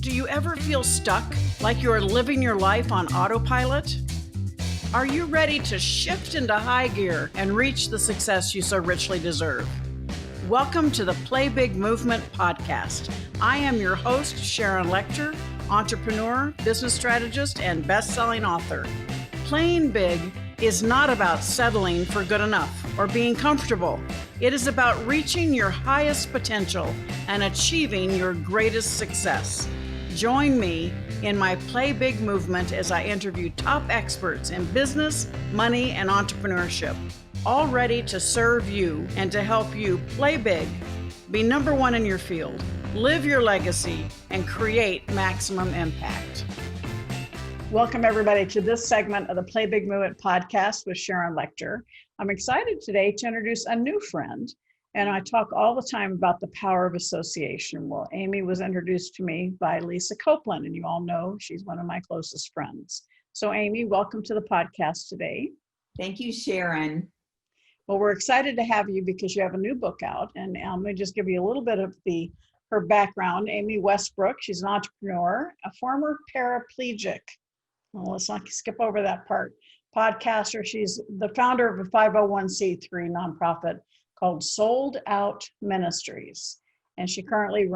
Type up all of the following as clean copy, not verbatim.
Do you ever feel stuck, like you're living your life on autopilot? Are you ready to shift into high gear and reach the success you so richly deserve? Welcome to the Play Big Movement podcast. I am your host, Sharon Lechter, entrepreneur, business strategist, and best-selling author. Playing big is not about settling for good enough or being comfortable. It is about reaching your highest potential and achieving your greatest success. Join me in my Play Big movement as I interview top experts in business, money, and entrepreneurship, all ready to serve you and to help you play big, be number one in your field, live your legacy, and create maximum impact. Welcome, everybody, to this segment of the Play Big Movement podcast with Sharon Lechter. I'm excited today to introduce a new friend, and I talk all the time about the power of association. Well, Amy was introduced to me by Lisa Copeland, and you all know she's one of my closest friends. So, Amy, welcome to the podcast today. Thank you, Sharon. Well, we're excited to have you because you have a new book out, and I'm going to just give you a little bit of her background. Amy Westbrook, she's an entrepreneur, a former paraplegic. Well, let's not skip over that part. Podcaster, she's the founder of a 501c3 nonprofit called Sold Out Ministries. And she currently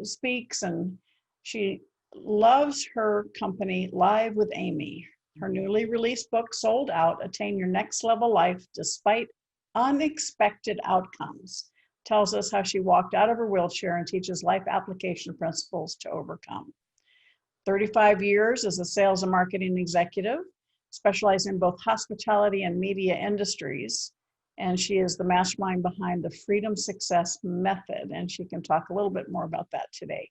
speaks, and she loves her company, Live with Amy. Her newly released book, Sold Out, Attain Your Next Level Life Despite Unexpected Outcomes, tells us how she walked out of her wheelchair and teaches life application principles to overcome. 35 years as a sales and marketing executive, specializing in both hospitality and media industries. And she is the mastermind behind the Freedom Success Method. And she can talk a little bit more about that today.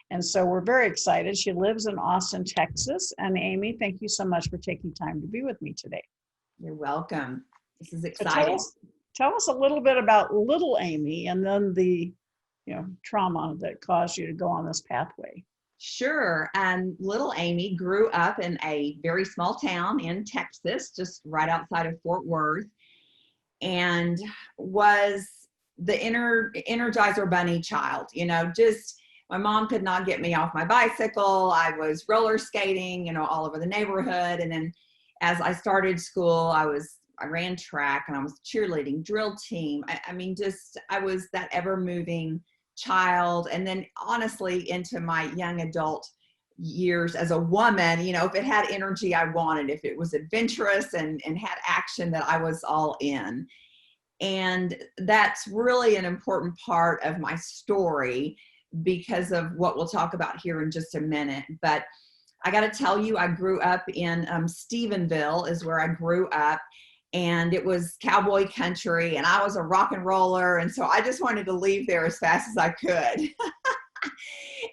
And so we're very excited. She lives in Austin, Texas. And Amy, thank you so much for taking time to be with me today. You're welcome. This is exciting. So tell us a little bit about little Amy and then the trauma that caused you to go on this pathway. Sure. Little Amy grew up in a very small town in Texas, just right outside of Fort Worth, and was the energizer bunny child. Just my mom could not get me off my bicycle. I was roller skating, all over the neighborhood. And then as I started school, I ran track and I was cheerleading, drill team. I was that ever moving child. And then honestly, into my young adult years as a woman, if it had energy I wanted, if it was adventurous and had action, that I was all in. And that's really an important part of my story because of what we'll talk about here in just a minute. But I got to tell you, I grew up in Stephenville is where I grew up. And it was cowboy country, and I was a rock and roller. And so I just wanted to leave there as fast as I could.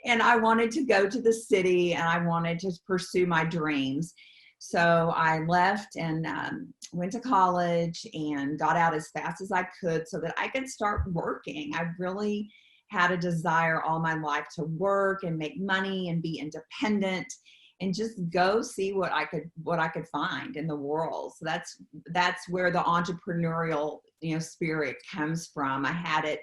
And I wanted to go to the city, and I wanted to pursue my dreams. So I left and went to college and got out as fast as I could so that I could start working. I really had a desire all my life to work and make money and be independent and just go see what I could find in the world. So that's where the entrepreneurial, spirit comes from. I had it,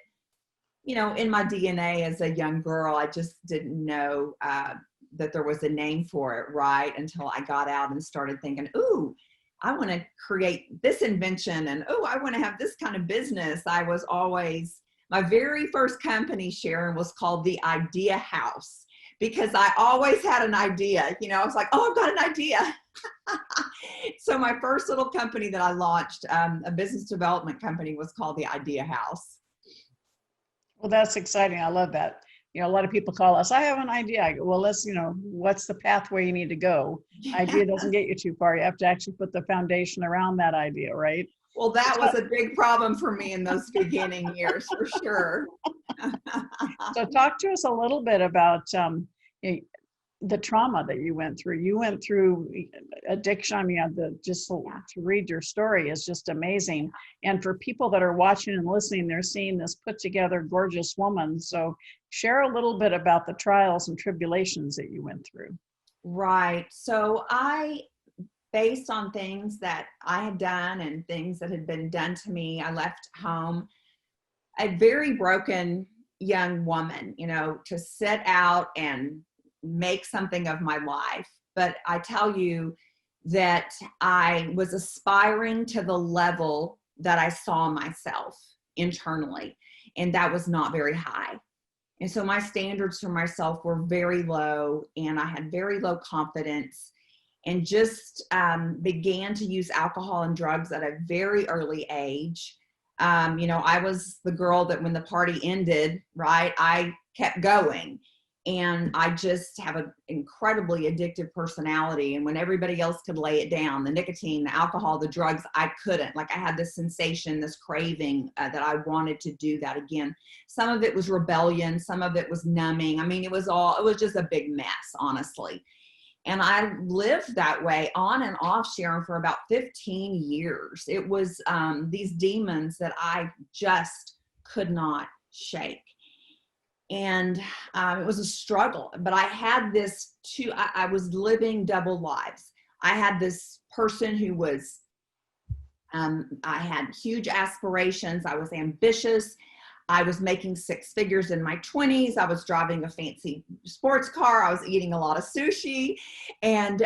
in my DNA as a young girl. I just didn't know that there was a name for it, right? Until I got out and started thinking, ooh, I want to create this invention, and ooh, I want to have this kind of business. My very first company, Sharon, was called the Idea House. Because I always had an idea, I was like, oh, I've got an idea. So my first little company that I launched, a business development company, was called the Idea House. Well, that's exciting. I love that. A lot of people call us, I have an idea. I go, well, let's, what's the pathway you need to go? Idea doesn't get you too far. You have to actually put the foundation around that idea, right? Well, that was a big problem for me in those beginning years, for sure. So talk to us a little bit about the trauma that you went through. You went through addiction. Just to read your story is just amazing. And for people that are watching and listening, they're seeing this put together, gorgeous woman. So share a little bit about the trials and tribulations that you went through. Right. So based on things that I had done and things that had been done to me, I left home a very broken young woman, to set out and make something of my life. But I tell you that I was aspiring to the level that I saw myself internally, and that was not very high. And so my standards for myself were very low, and I had very low confidence, and just began to use alcohol and drugs at a very early age. I was the girl that when the party ended, right, I kept going. And I just have an incredibly addictive personality. And when everybody else could lay it down, the nicotine, the alcohol, the drugs, I couldn't. Like, I had this sensation, this craving that I wanted to do that again. Some of it was rebellion. Some of it was numbing. I mean, it was just a big mess, honestly. And I lived that way on and off, Sharon, for about 15 years. It was these demons that I just could not shake. And it was a struggle, but I had this I was living double lives. I had this person who was, I had huge aspirations. I was ambitious. I was making six figures in my 20s. I was driving a fancy sports car. I was eating a lot of sushi. And,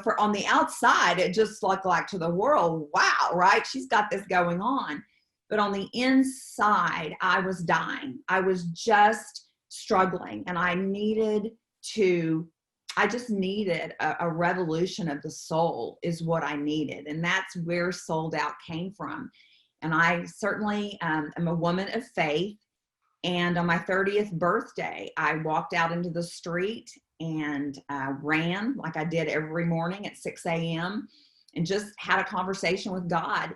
for on the outside, it just looked like to the world, wow, right? She's got this going on. But on the inside, I was dying. I was just struggling. And I just needed a revolution of the soul is what I needed. And that's where Sold Out came from. And I certainly am a woman of faith. And on my 30th birthday, I walked out into the street and ran like I did every morning at 6 a.m. and just had a conversation with God.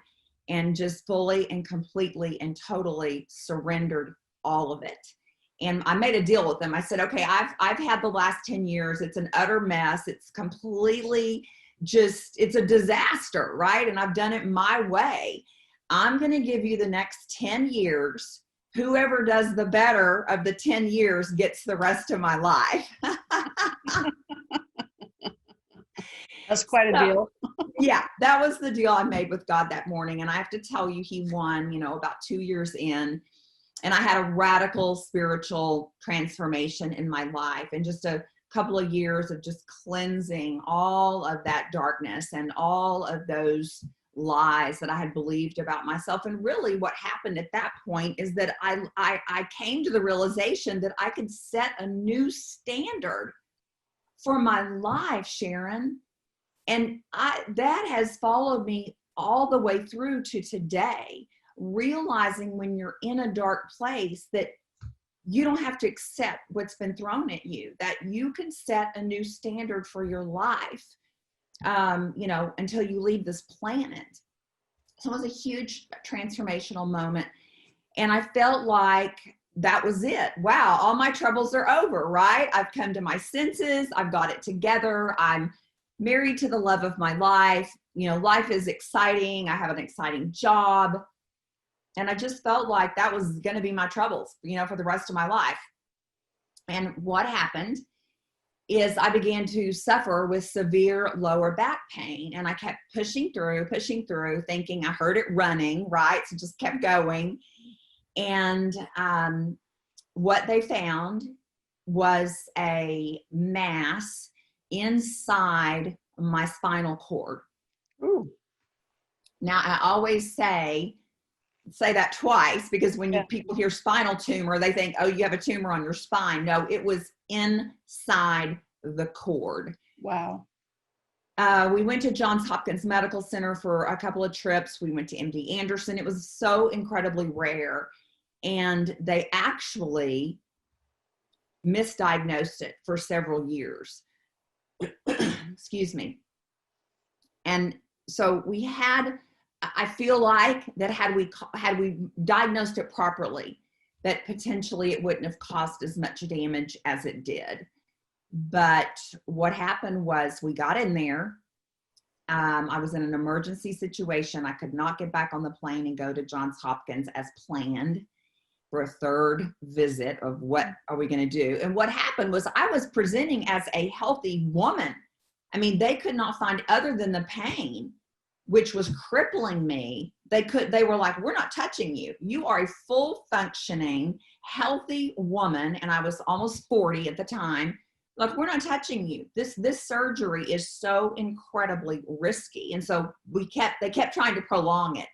And just fully and completely and totally surrendered all of it. And I made a deal with them. I said, okay, I've had the last 10 years. It's an utter mess. It's completely it's a disaster, right? And I've done it my way. I'm going to give you the next 10 years. Whoever does the better of the 10 years gets the rest of my life. That's quite a deal. Yeah, that was the deal I made with God that morning. And I have to tell you, he won, about 2 years in. And I had a radical spiritual transformation in my life, and just a couple of years of just cleansing all of that darkness and all of those lies that I had believed about myself. And really what happened at that point is that I came to the realization that I could set a new standard for my life, Sharon. And that has followed me all the way through to today, realizing when you're in a dark place that you don't have to accept what's been thrown at you, that you can set a new standard for your life, until you leave this planet. So it was a huge transformational moment. And I felt like that was it. Wow, all my troubles are over, right? I've come to my senses. I've got it together. I'm married to the love of my life. Life is exciting. I have an exciting job. And I just felt like that was going to be my troubles, for the rest of my life. And what happened is I began to suffer with severe lower back pain. And I kept pushing through, thinking I heard it running, right? So just kept going. And what they found was a mass inside my spinal cord. Ooh. Now, I always say that twice, because when people hear spinal tumor, they think, oh, you have a tumor on your spine. No, it was inside the cord. Wow. We went to Johns Hopkins Medical Center for a couple of trips. We went to MD Anderson. It was so incredibly rare. And they actually misdiagnosed it for several years. Excuse me. And so I feel like that had we diagnosed it properly, that potentially it wouldn't have caused as much damage as it did. But what happened was we got in there. I was in an emergency situation. I could not get back on the plane and go to Johns Hopkins as planned for a third visit of what are we going to do. And what happened was I was presenting as a healthy woman. I mean, they could not find, other than the pain, which was crippling me. They were like, we're not touching you. You are a full functioning, healthy woman. And I was almost 40 at the time, Like, we're not touching you. This surgery is so incredibly risky. And so they kept trying to prolong it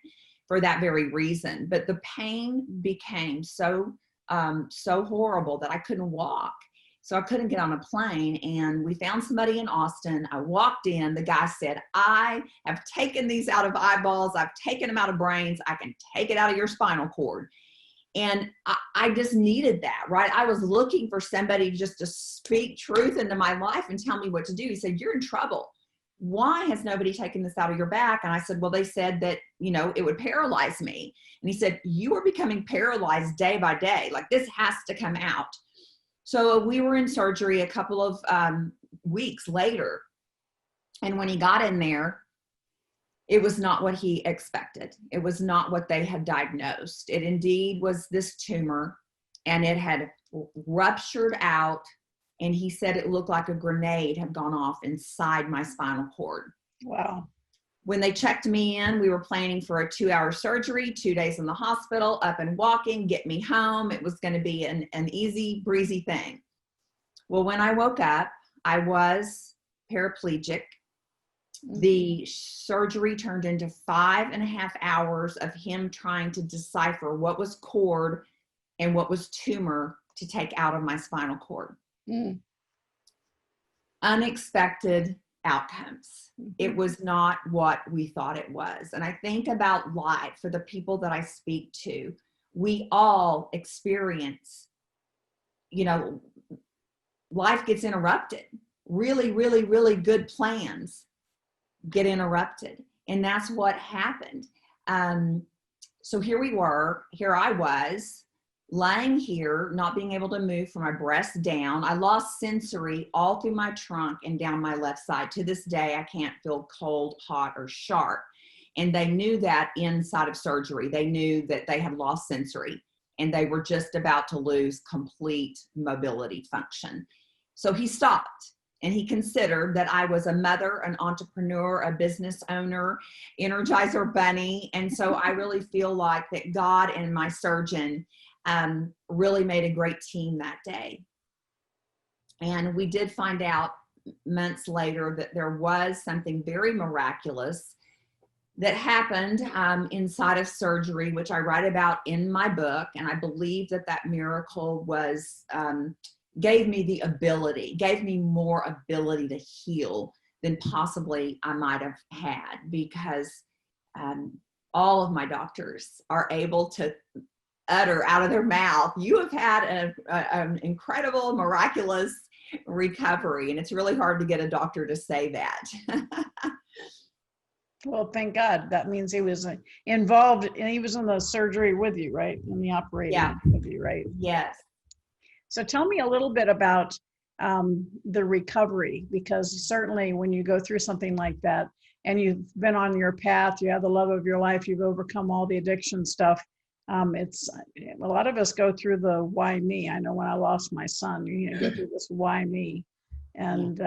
for that very reason. But the pain became so horrible that I couldn't walk. So I couldn't get on a plane, and we found somebody in Austin. I walked in, the guy said, I have taken these out of eyeballs. I've taken them out of brains. I can take it out of your spinal cord. And I just needed that, right? I was looking for somebody just to speak truth into my life and tell me what to do. He said, you're in trouble. Why has nobody taken this out of your back? And I said, well, they said that, it would paralyze me. And he said, you are becoming paralyzed day by day. Like, this has to come out. So we were in surgery a couple of weeks later. And when he got in there, it was not what he expected. It was not what they had diagnosed. It indeed was this tumor, and it had ruptured out. And he said it looked like a grenade had gone off inside my spinal cord. Wow. When they checked me in, we were planning for a 2-hour surgery, 2 days in the hospital, up and walking, get me home. It was going to be an easy breezy thing. Well, when I woke up, I was paraplegic. The surgery turned into 5.5 hours of him trying to decipher what was cord and what was tumor to take out of my spinal cord. Unexpected outcomes. It was not what we thought it was. And I think about life for the people that I speak to. We all experience, life gets interrupted. Really, really, really good plans get interrupted. And that's what happened. So here I was lying here, not being able to move from my breast down. I lost sensory all through my trunk and down my left side. To this day, I can't feel cold, hot, or sharp. And they knew that inside of surgery. They knew that they had lost sensory, and they were just about to lose complete mobility function. So he stopped. And he considered that I was a mother, an entrepreneur, a business owner, energizer bunny. And so I really feel like that God and my surgeon really made a great team that day. And we did find out months later that there was something very miraculous that happened inside of surgery, which I write about in my book. And I believe that miracle was gave me more ability to heal than possibly I might have had, because all of my doctors are able to utter out of their mouth, you have had an incredible, miraculous recovery. And it's really hard to get a doctor to say that. Well, thank God. That means he was involved, and he was in the surgery with you, right? In the operating with you, right? Yes. So tell me a little bit about the recovery, because certainly when you go through something like that and you've been on your path, you have the love of your life, you've overcome all the addiction stuff. It's a lot of us go through the why me. I know when I lost my son, you go through this why me, and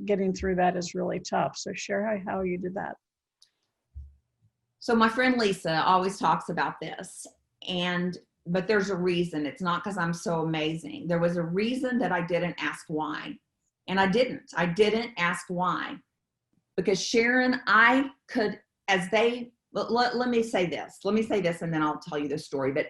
getting through that is really tough. So share how you did that. So my friend Lisa always talks about this, but there's a reason. It's not because I'm so amazing. There was a reason that I didn't ask why. And I didn't ask why. Because Sharon, let me say this and then I'll tell you the story. But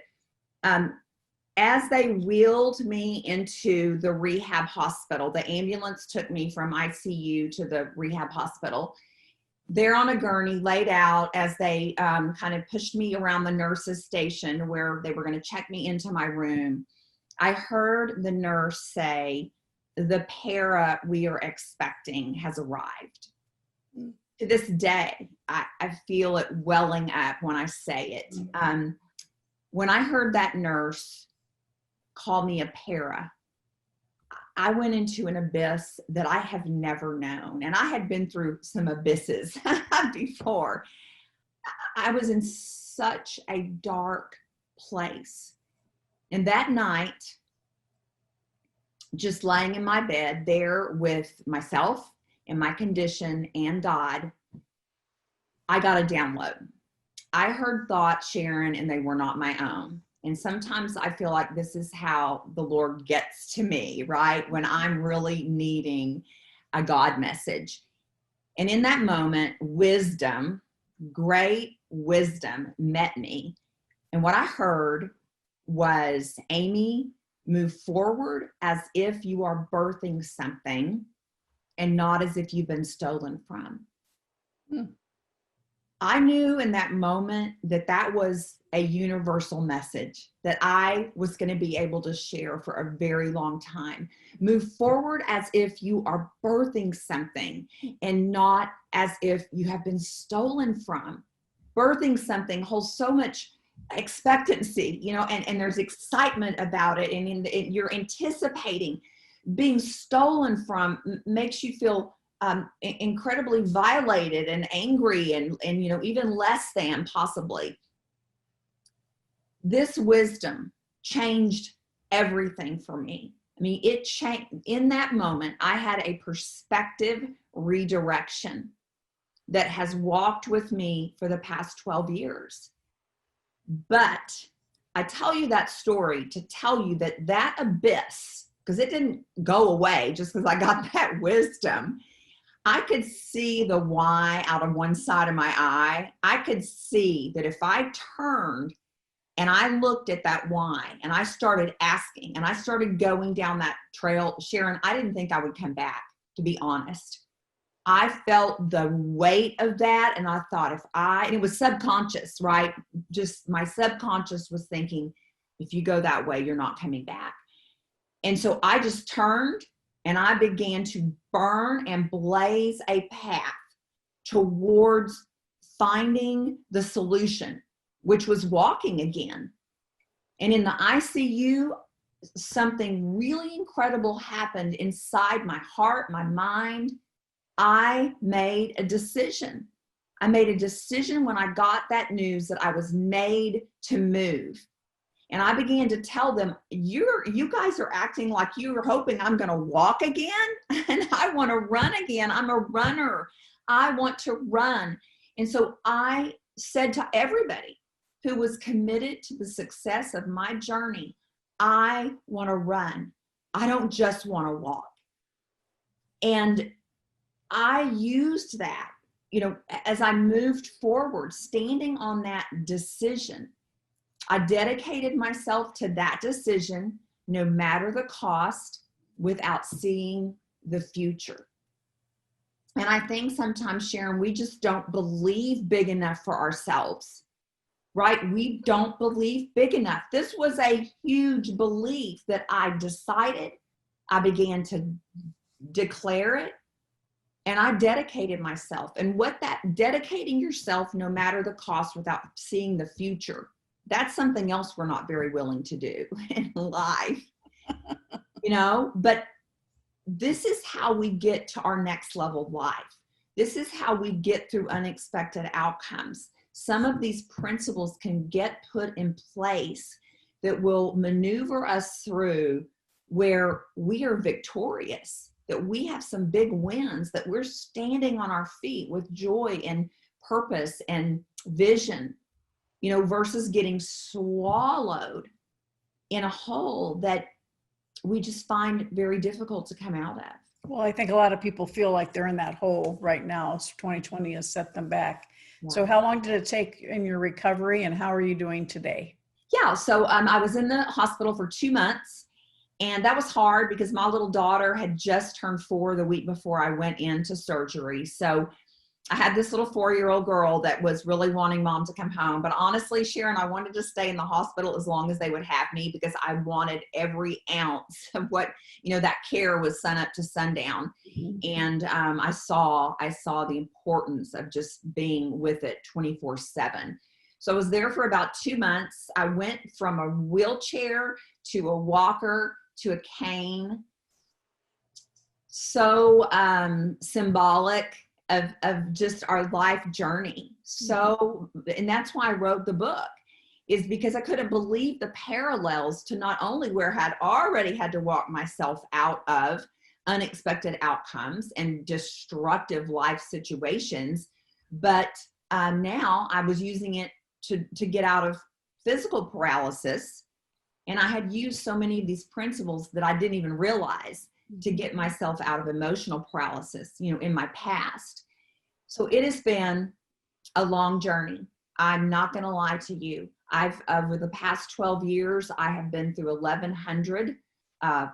as they wheeled me into the rehab hospital, the ambulance took me from ICU to the rehab hospital. There on a gurney, laid out, as they kind of pushed me around the nurse's station where they were going to check me into my room. I heard the nurse say, the para we are expecting has arrived. To this day, I feel it welling up when I say it. When I heard that nurse call me a para, I went into an abyss that I have never known. And I had been through some abysses before. I was in such a dark place. And that night, just laying in my bed there with myself and my condition and God, I got a download. I heard thoughts, Sharon, and they were not my own. And sometimes I feel like this is how the Lord gets to me, right? When I'm really needing a God message. And in that moment, wisdom, great wisdom met me. And what I heard was, Amy, move forward as if you are birthing something and not as if you've been stolen from. I knew in that moment that that was a universal message that I was going to be able to share for a very long time. Move forward as if you are birthing something and not as if you have been stolen from. Birthing something holds so much expectancy, and there's excitement about it, and you're anticipating. Being stolen from makes you feel incredibly violated and angry and even less than possibly. This wisdom changed everything for me. I mean, it changed. In that moment, I had a perspective redirection that has walked with me for the past 12 years. But I tell you that story to tell you that that abyss, because it didn't go away just because I got that wisdom. I could see the why out of one side of my eye. I could see that if I turned and I looked at that why and I started asking and I started going down that trail, Sharon, I didn't think I would come back, to be honest. I felt the weight of that, and I thought and it was subconscious, right? Just my subconscious was thinking, if you go that way, you're not coming back. And so I just turned and I began to burn and blaze a path towards finding the solution, which was walking again. And in the ICU, something really incredible happened inside my heart, my mind. I made a decision. I made a decision when I got that news that I was made to move. And I began to tell them, you guys are acting like you were hoping I'm going to walk again, and I want to run again. I'm a runner. I want to run. And so I said to everybody who was committed to the success of my journey, I want to run. I don't just want to walk. And I used that, as I moved forward, standing on that decision. I dedicated myself to that decision, no matter the cost, without seeing the future. And I think sometimes, Sharon, we just don't believe big enough for ourselves, right? We don't believe big enough. This was a huge belief that I decided. I began to declare it, and I dedicated myself. And what that dedicating yourself, no matter the cost, without seeing the future, that's something else we're not very willing to do in life, but this is how we get to our next level life. This is how we get through unexpected outcomes. Some of these principles can get put in place that will maneuver us through where we are victorious, that we have some big wins, that we're standing on our feet with joy and purpose and vision, versus getting swallowed in a hole that we just find very difficult to come out of. Well, I think a lot of people feel like they're in that hole right now. So 2020 has set them back. Yeah. So how long did it take in your recovery, and how are you doing today? Yeah, so I was in the hospital for 2 months, and that was hard because my little daughter had just turned 4 the week before I went into surgery. So I had this little 4-year-old girl that was really wanting mom to come home. But honestly, Sharon, I wanted to stay in the hospital as long as they would have me, because I wanted every ounce of what, that care was sun up to sundown. Mm-hmm. And I saw the importance of just being with it 24/7. So I was there for about 2 months. I went from a wheelchair to a walker to a cane. So symbolic of just our life journey. So, and that's why I wrote the book, is because I couldn't believe the parallels to not only where I had already had to walk myself out of unexpected outcomes and destructive life situations, but now I was using it to get out of physical paralysis, and I had used so many of these principles that I didn't even realize to get myself out of emotional paralysis, in my past. So it has been a long journey. I'm not going to lie to you. Over the past 12 years, I have been through 1,100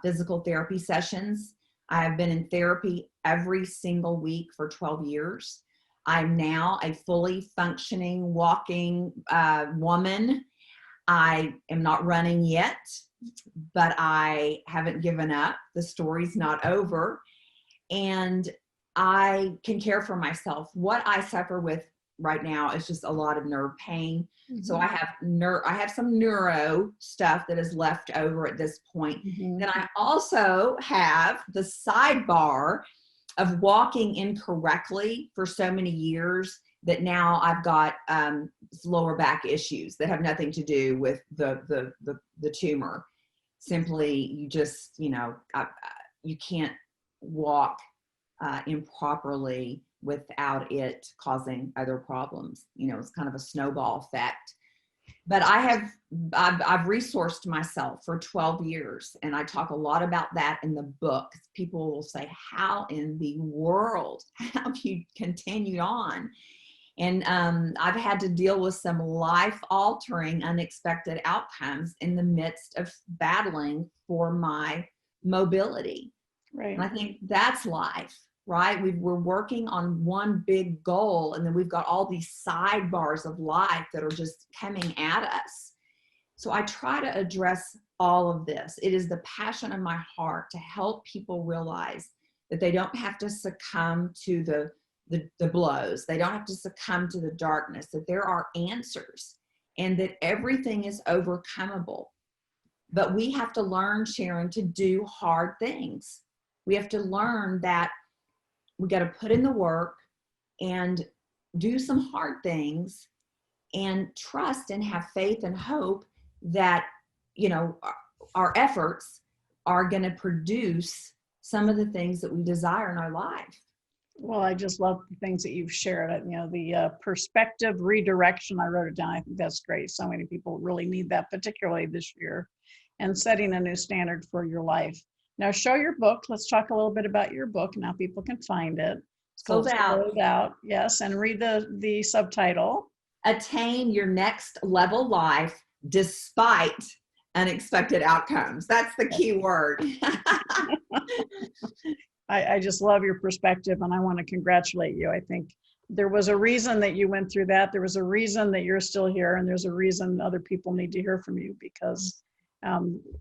physical therapy sessions. I have been in therapy every single week for 12 years. I'm now a fully functioning, walking woman. I am not running yet, but I haven't given up. The story's not over. And I can care for myself. What I suffer with right now is just a lot of nerve pain. Mm-hmm. So I have some neuro stuff that is left over at this point. Mm-hmm. Then I also have the sidebar of walking incorrectly for so many years that now I've got lower back issues that have nothing to do with the tumor. Simply, you just, you can't walk improperly without it causing other problems. It's kind of a snowball effect. But I've resourced myself for 12 years, and I talk a lot about that in the book. People will say, how in the world have you continued on? And I've had to deal with some life-altering, unexpected outcomes in the midst of battling for my mobility. Right. And I think that's life, right? We're working on one big goal, and then we've got all these sidebars of life that are just coming at us. So I try to address all of this. It is the passion of my heart to help people realize that they don't have to succumb to the blows. They don't have to succumb to the darkness, that there are answers and that everything is overcomable. But we have to learn, Sharon, to do hard things. We have to learn that we got to put in the work and do some hard things and trust and have faith and hope that, our efforts are going to produce some of the things that we desire in our life. Well, I just love the things that you've shared. The perspective redirection, I wrote it down. I think that's great. So many people really need that, particularly this year, and setting a new standard for your life. Now, show your book. Let's talk a little bit about your book. Now people can find it. Sold out. Yes, and read the subtitle. Attain your next level life despite unexpected outcomes. That's the key word. I just love your perspective, and I want to congratulate you. I think there was a reason that you went through that. There was a reason that you're still here, and there's a reason other people need to hear from you, because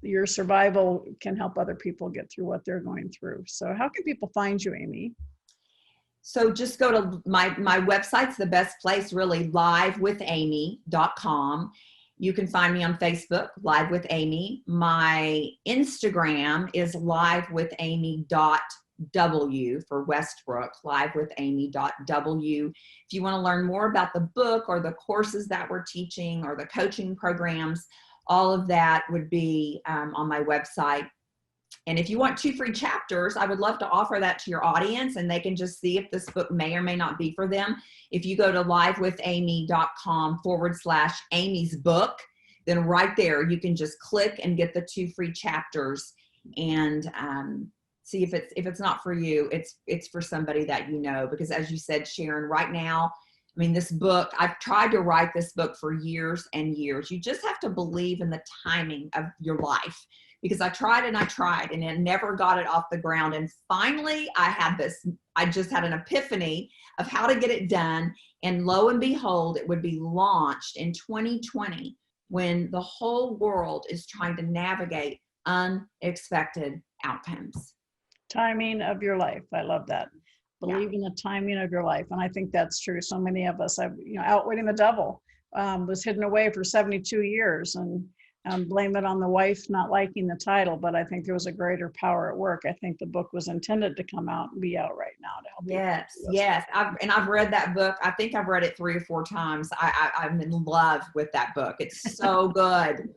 your survival can help other people get through what they're going through. So how can people find you, Amy? So just go to my website's the best place, really, livewithamy.com. You can find me on Facebook, Live with Amy. My Instagram is livewithamy.w for Westbrook, livewithamy.w. If you want to learn more about the book or the courses that we're teaching or the coaching programs, all of that would be on my website. And if you want 2 free chapters, I would love to offer that to your audience, and they can just see if this book may or may not be for them. If you go to livewithamy.com/Amy's book, then right there, you can just click and get the 2 free chapters and see if it's not for you, it's for somebody that you know. Because as you said, Sharon, right now, this book, I've tried to write this book for years and years. You just have to believe in the timing of your life. Because I tried and it never got it off the ground. And finally, I just had an epiphany of how to get it done. And lo and behold, it would be launched in 2020 when the whole world is trying to navigate unexpected outcomes. Timing of your life. I love that. Believe in the timing of your life. And I think that's true. So many of us have, Outwitting the Devil was hidden away for 72 years. And blame it on the wife not liking the title, but I think there was a greater power at work. I think the book was intended to come out and be out right now to help. Yes. I've read that book. I think I've read it 3 or 4 times. I'm in love with that book. It's so good.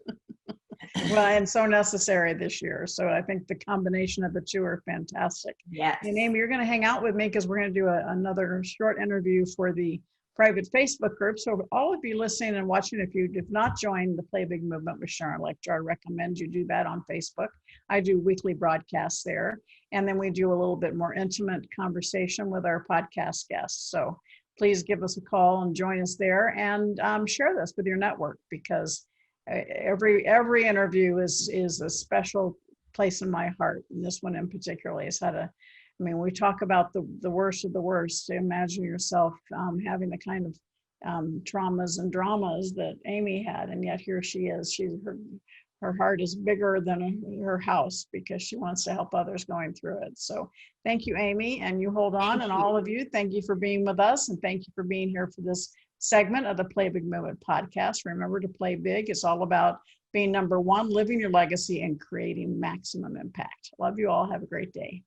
Well, and so necessary this year. So I think the combination of the two are fantastic. Yes. And Amy, you're going to hang out with me because we're going to do another short interview for the private Facebook group. So all of you listening and watching, if you have not joined the Play Big movement with Sharon Lechter, I recommend you do that on Facebook. I do weekly broadcasts there. And then we do a little bit more intimate conversation with our podcast guests. So please give us a call and join us there, and share this with your network, because every interview is a special place in my heart. And this one in particular has had we talk about the worst of the worst. Imagine yourself having the kind of traumas and dramas that Amy had, and yet here she is. Her heart is bigger than her house, because she wants to help others going through it. So thank you, Amy, and you hold on. And all of you, thank you for being with us, and thank you for being here for this segment of the Play Big Movement podcast. Remember to play big. It's all about being number one, living your legacy, and creating maximum impact. Love you all. Have a great day.